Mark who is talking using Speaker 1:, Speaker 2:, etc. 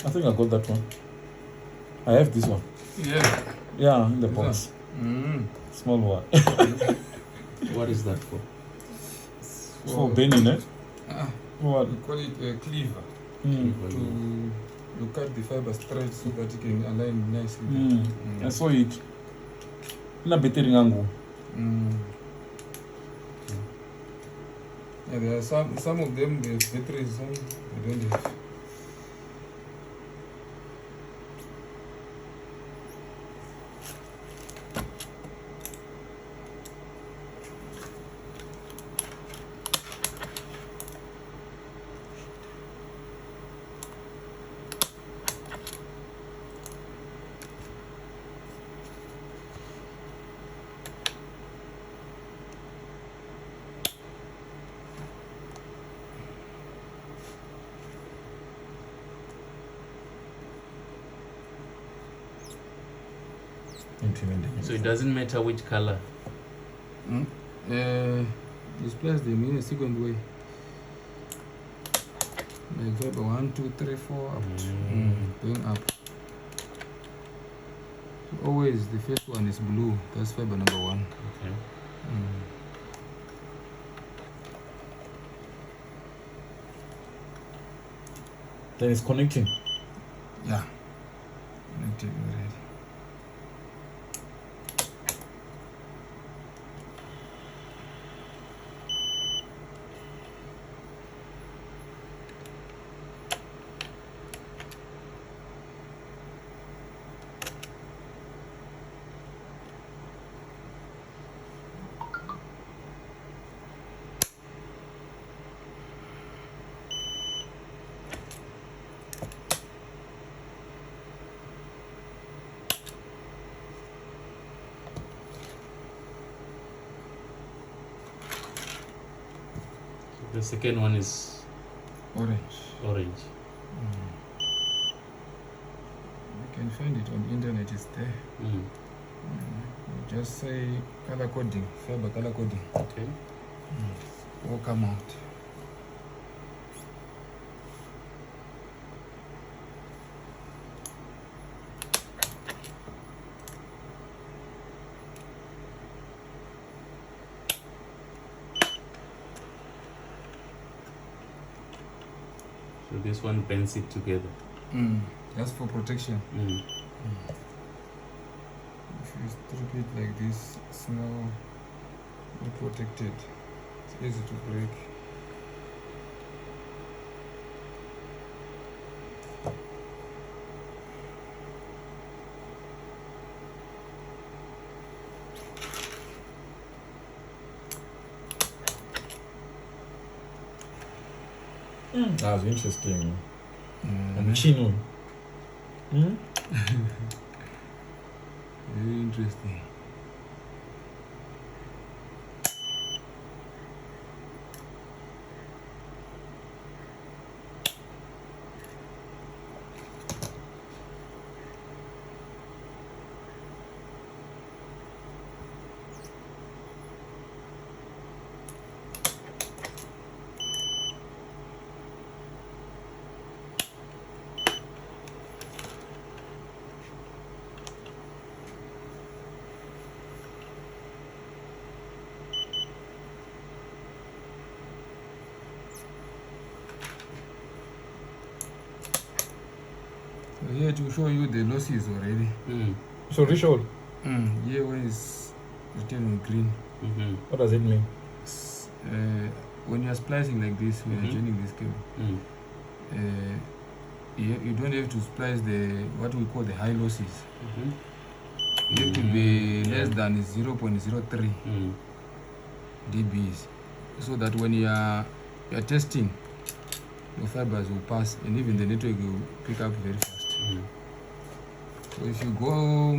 Speaker 1: I think I got that one. I have this one. Yeah, in the box. Small one.
Speaker 2: What is that for?
Speaker 1: For bending, eh? What?
Speaker 3: We call it a cleaver. To look at the fiber stretch so that you can align nicely.
Speaker 1: I saw it. Na betting angle.
Speaker 3: Yeah, there are some of them they have batteries, some they don't have.
Speaker 2: So it doesn't matter which color.
Speaker 3: Displace them in a second way. Like fiber 1, 2, 3, 4 up. Going up. So always the first one is blue. That's fiber number 1.
Speaker 2: Okay.
Speaker 1: Then it's connecting.
Speaker 3: Yeah. Connected already.
Speaker 2: The second one is
Speaker 3: Orange.
Speaker 2: orange.
Speaker 3: You can find it on the internet, it's there. Just say color coding, fiber color coding.
Speaker 2: Okay.
Speaker 3: All come out.
Speaker 2: So this one bends it together.
Speaker 3: That's for protection. If you strip it like this, it's now protected. It's easy to break.
Speaker 1: That's interesting. I'm chino.
Speaker 3: Very interesting. So here to show you the losses already.
Speaker 1: So Richard,
Speaker 3: Here one is written in green.
Speaker 1: what does it mean?
Speaker 3: When you are splicing like this, when you're joining this cable, you don't have to splice the what we call the high losses. You have to be less than 0.03 dBs, so that when you are testing, your fibers will pass, and even the network will pick up very fast. So if you go